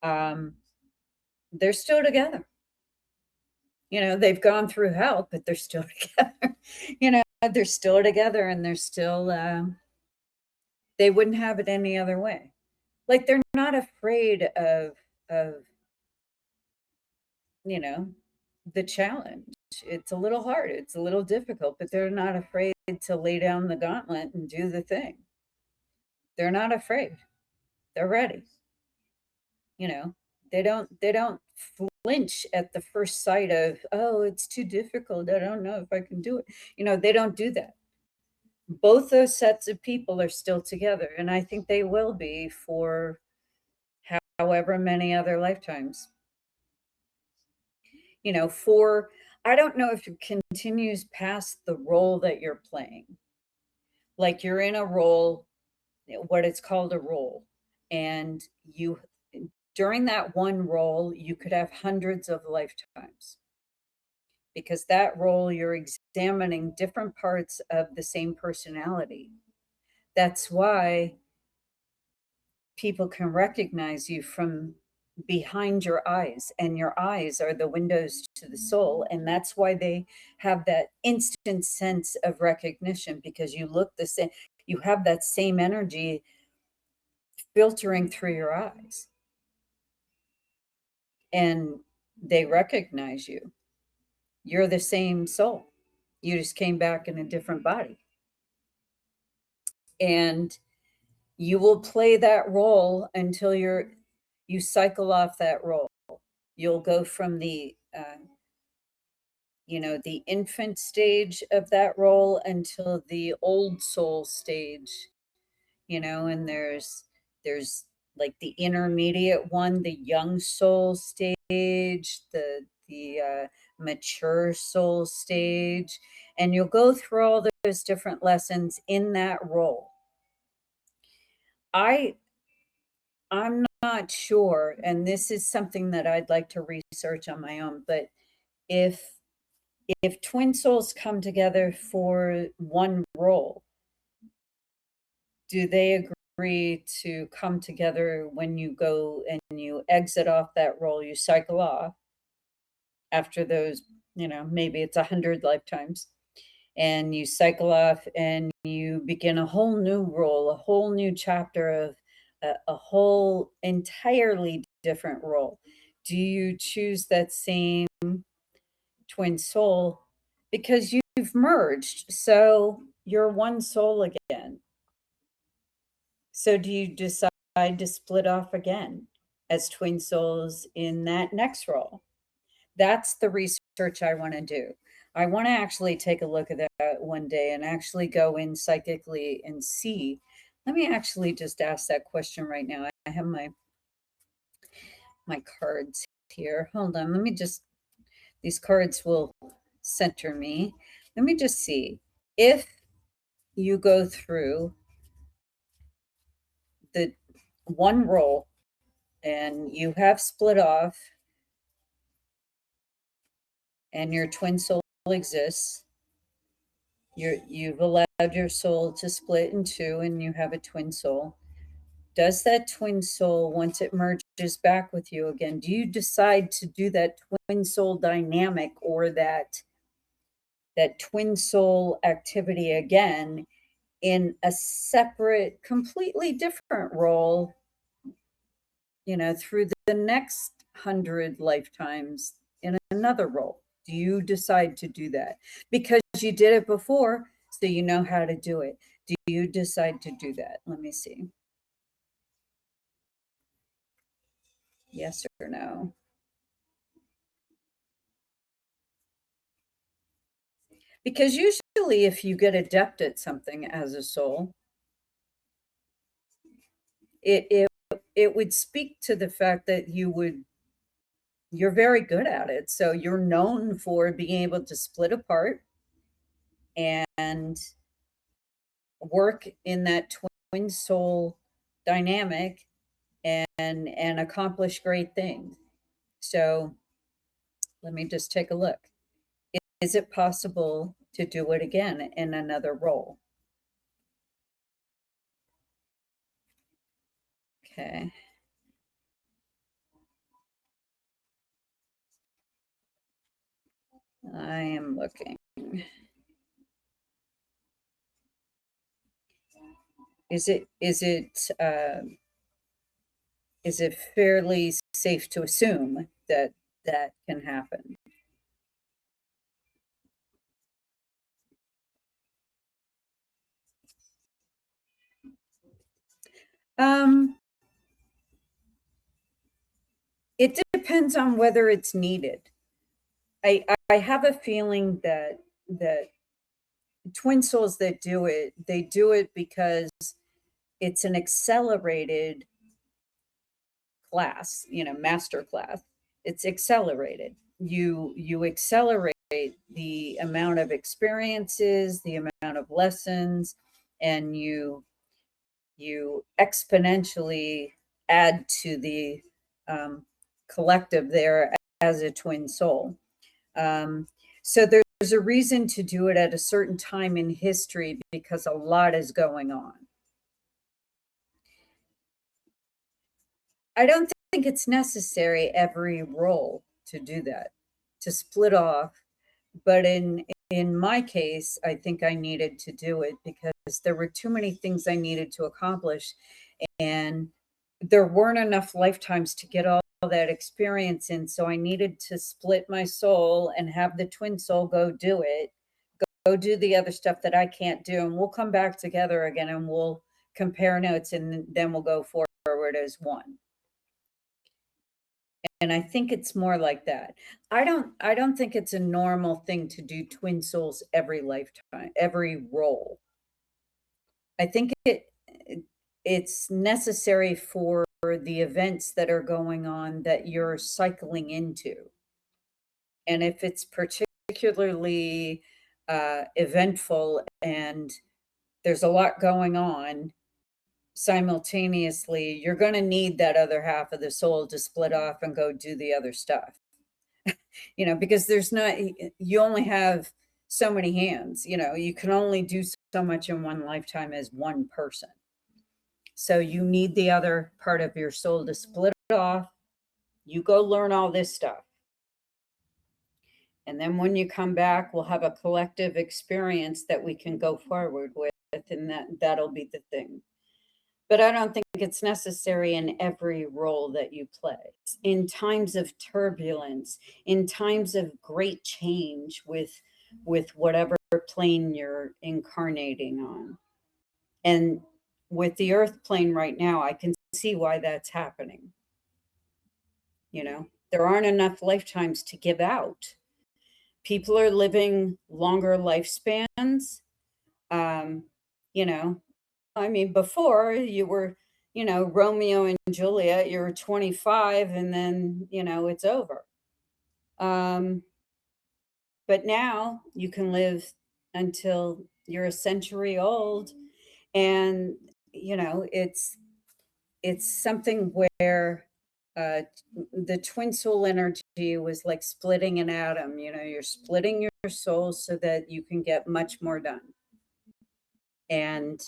um, they're still together. They've gone through hell, but they're still together. They're still together, and they're still, they wouldn't have it any other way. Like, they're not afraid of, you know, the challenge. It's a little hard, it's a little difficult, but they're not afraid to lay down the gauntlet and do the thing. They're not afraid. They're ready. You know, they don't flinch at the first sight of, oh, it's too difficult. I don't know if I can do it. They don't do that. Both those sets of people are still together, and I think they will be for however many other lifetimes. For I don't know if it continues past the role that you're playing. Like, you're in a role, what it's called a role, and you during that one role, you could have hundreds of lifetimes, because that role you're examining different parts of the same personality. That's why people can recognize you from behind your eyes, and your eyes are the windows to the soul, and that's why they have that instant sense of recognition, because you look the same, you have that same energy filtering through your eyes, and they recognize you. You're the same soul, you just came back in a different body, and you will play that role until you cycle off that role. You'll go from the infant stage of that role until the old soul stage. And there's like the intermediate one, the young soul stage, the mature soul stage, and you'll go through all those different lessons in that role. I'm not sure, and this is something that I'd like to research on my own, but if twin souls come together for one role, do they agree to come together when you go and you exit off that role, you cycle off after those, maybe it's 100 lifetimes, and you cycle off and you begin a whole new role, a whole new chapter of a whole entirely different role? Do you choose that same twin soul because you've merged, so you're one soul again? So do you decide to split off again as twin souls in that next role? That's the research I want to do. I want to actually take a look at that one day and actually go in psychically and see. Let me actually just ask that question right now. I have my cards here. Hold on. These cards will center me. Let me just see. If you go through the one role and you have split off and your twin soul exists, you've allowed your soul to split in two and you have a twin soul. Does that twin soul, once it merges back with you again, do you decide to do that twin soul dynamic or that twin soul activity again in a separate, completely different role, through the next 100 lifetimes in another role? Do you decide to do that because you did it before, so you know how to do it? Do you decide to do that? Let me see. Yes or no? Because usually, if you get adept at something as a soul, it it would speak to the fact that you're very good at it. So you're known for being able to split apart and work in that twin soul dynamic and accomplish great things. So let me just take a look. Is it possible to do it again in another role? Okay. I am looking. Is it is it fairly safe to assume that that can happen? Um, it depends on whether it's needed. I have a feeling that twin souls that do it, they do it because it's an accelerated class, master class. It's accelerated. You accelerate the amount of experiences, the amount of lessons, and you exponentially add to the um, collective there as a twin soul. Um, so there's a reason to do it at a certain time in history because a lot is going on. I don't think it's necessary every role to do that, to split off. But in my case, I think I needed to do it because there were too many things I needed to accomplish, and there weren't enough lifetimes to get all that experience in. So I needed to split my soul and have the twin soul go do it, go do the other stuff that I can't do, and we'll come back together again and we'll compare notes, and then we'll go forward as one. And I think it's more like that. I don't think it's a normal thing to do twin souls every lifetime, every role. I think it's necessary for the events that are going on that you're cycling into. And if it's particularly eventful and there's a lot going on simultaneously, you're going to need that other half of the soul to split off and go do the other stuff. Because there's not, you only have so many hands, you can only do so much in one lifetime as one person. So you need the other part of your soul to split off. You go learn all this stuff. And then when you come back, we'll have a collective experience that we can go forward with, and that'll be the thing. But I don't think it's necessary in every role that you play. In times of turbulence, in times of great change with whatever plane you're incarnating on. And with the earth plane right now, I can see why that's happening. There aren't enough lifetimes to give out. People are living longer lifespans. Um, you know, I mean, before you were, Romeo and Juliet, you were 25 and then, it's over. Um, but now you can live until you're a century old. And, it's something where uh, the twin soul energy was like splitting an atom. You're splitting your soul so that you can get much more done. And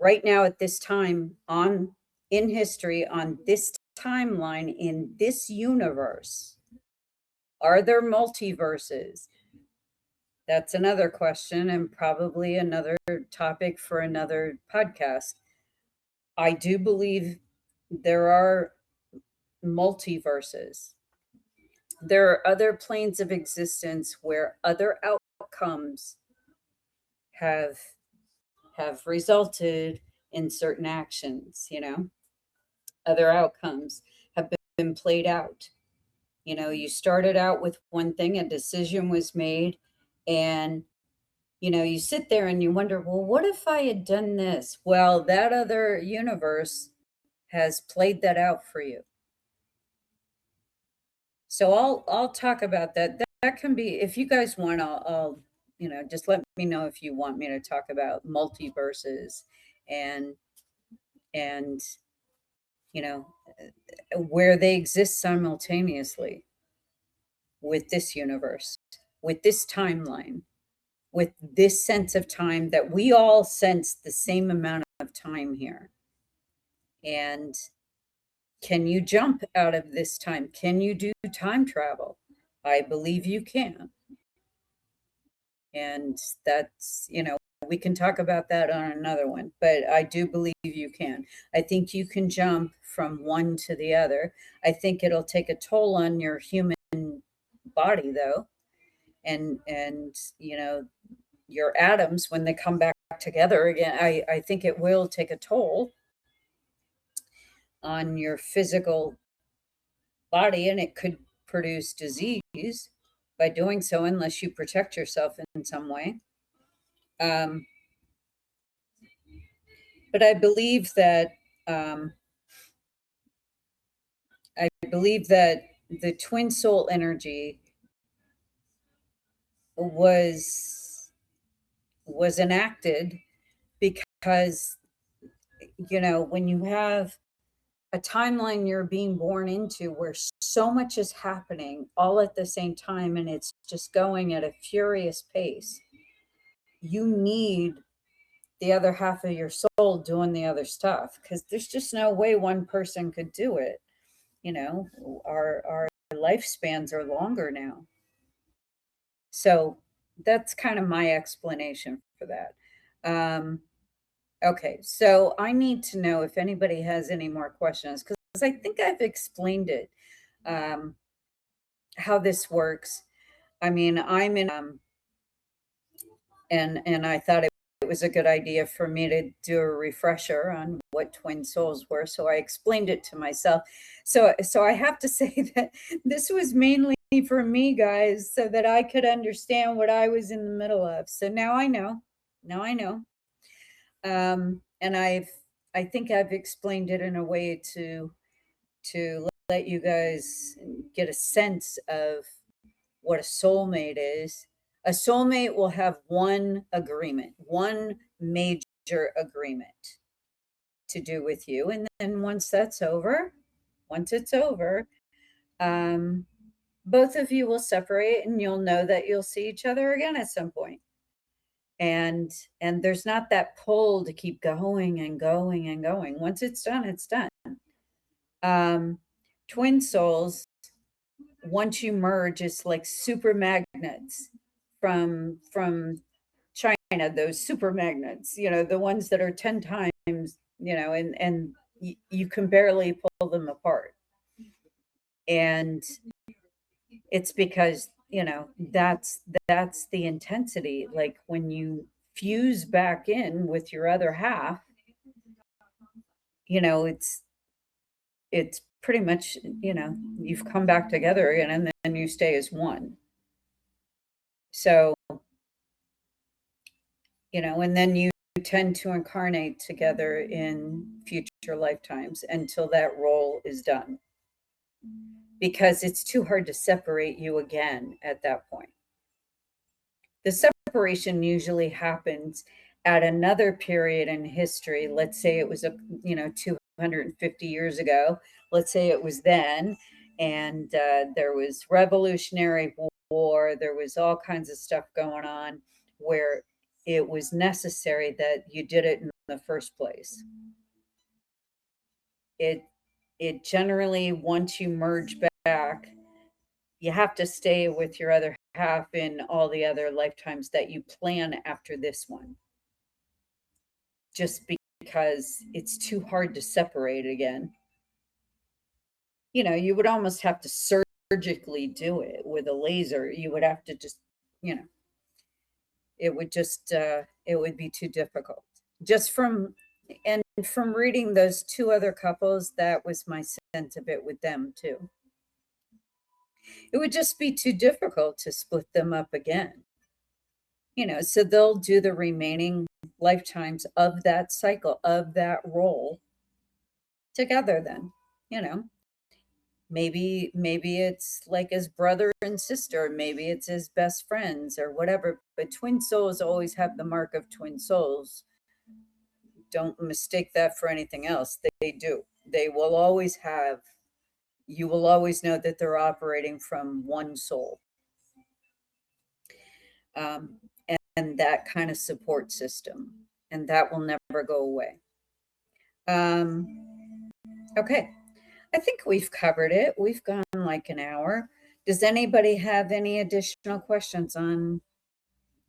right now at this time on in history on this timeline in this universe, are there multiverses? That's another question and probably another topic for another podcast. I do believe there are multiverses. There are other planes of existence where other outcomes have resulted in certain actions. Other outcomes have been played out. You started out with one thing, a decision was made, and you sit there and you wonder, well, what if I had done this? Well, that other universe has played that out for you. So I'll talk about that. That can be, if you guys want, I'll just let me know if you want me to talk about multiverses and and you know where they exist simultaneously with this universe, with this timeline, with this sense of time that we all sense the same amount of time here. And can you jump out of this time? Can you do time travel? I believe you can. And that's, we can talk about that on another one, but I do believe you can. I think you can jump from one to the other. I think it'll take a toll on your human body though. And your atoms, when they come back together again, I think it will take a toll on your physical body, and it could produce disease by doing so unless you protect yourself in some way. Um, but um, I believe that the twin soul energy was enacted because when you have a timeline you're being born into where so much is happening all at the same time and it's just going at a furious pace, you need the other half of your soul doing the other stuff because there's just no way one person could do it. Our lifespans are longer now. So that's kind of my explanation for that. Okay, so I need to know if anybody has any more questions because I think I've explained it, um, how this works. I mean, I'm in, and I thought it was a good idea for me to do a refresher on what twin souls were. So I explained it to myself. So I have to say that this was mainly for me, guys, so that I could understand what I was in the middle of. So now I know. Now I know. And I think I've explained it in a way to let you guys get a sense of what a soulmate is. A soulmate will have one agreement, one major agreement to do with you. And then once it's over, um, both of you will separate and you'll know that you'll see each other again at some point. And there's not that pull to keep going and going and going. Once it's done, it's done. Um, Twin souls, once you merge, it's like super magnets from China, those super magnets, the ones that are 10 times, and you can barely pull them apart. And it's because, that's the intensity. Like when you fuse back in with your other half, it's pretty much, you've come back together again and then you stay as one. So, and then you tend to incarnate together in future lifetimes until that role is done. Because it's too hard to separate you again at that point. The separation usually happens at another period in history. Let's say it was 250 years ago. Let's say it was then, and there was Revolutionary War. There was all kinds of stuff going on where it was necessary that you did it in the first place. It generally, once you merge back, you have to stay with your other half in all the other lifetimes that you plan after this one. Just because it's too hard to separate again. You would almost have to surgically do it with a laser. You would have to just, it would just, it would be too difficult. Just from reading those two other couples, that was my sense of it with them too. It would just be too difficult to split them up again. So they'll do the remaining lifetimes of that cycle, of that role together then, you know. Maybe it's like his brother and sister, maybe it's his best friends or whatever, but twin souls always have the mark of twin souls. Don't mistake that for anything else. They do. They will always have, you will always know that they're operating from one soul. Um, and that kind of support system, and that will never go away. Okay, I think we've covered it. We've gone like an hour. Does anybody have any additional questions on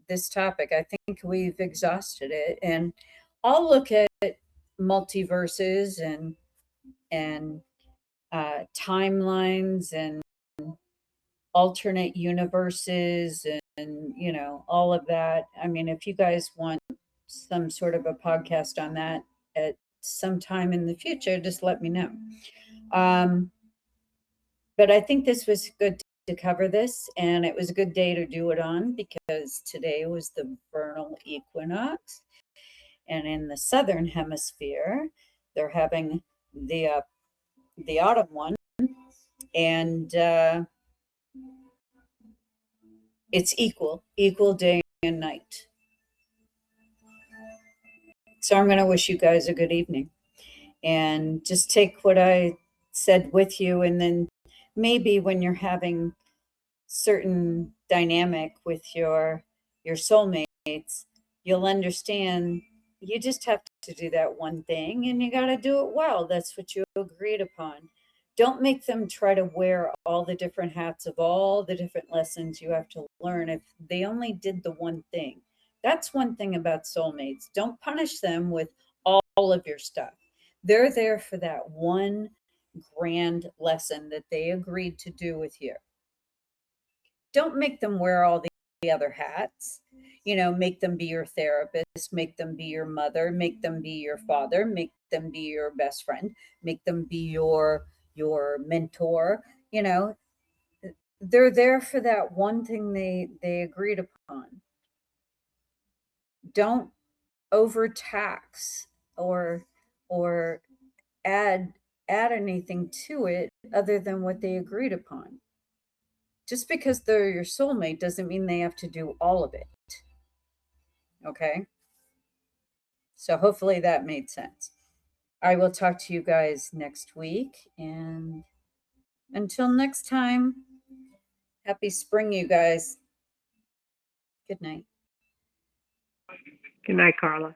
this topic? I think we've exhausted it, and I'll look at multiverses and timelines and alternate universes and all of that. I mean, if you guys want some sort of a podcast on that at some time in the future, just let me know. um, but I think this was good to cover this, and it was a good day to do it on because today was the vernal equinox, and in the southern hemisphere they're having the uh, the autumn one, and it's equal day and night. So I'm going to wish you guys a good evening, and just take what I said with you, and then maybe when you're having certain dynamic with your soulmates, you'll understand you just have to do that one thing, and you got to do it well. That's what you agreed upon. Don't make them try to wear all the different hats of all the different lessons you have to learn if they only did the one thing. That's one thing about soulmates. Don't punish them with all of your stuff. They're there for that one grand lesson that they agreed to do with you. Don't make them wear all the other hats. Make them be your therapist, make them be your mother, make them be your father, make them be your best friend, make them be your mentor. You know, they're there for that one thing they agreed upon. Don't overtax or add add anything to it other than what they agreed upon. Just because they're your soulmate doesn't mean they have to do all of it. Okay? So hopefully that made sense. I will talk to you guys next week. And until next time, happy spring, you guys. Good night. Good night, Carla.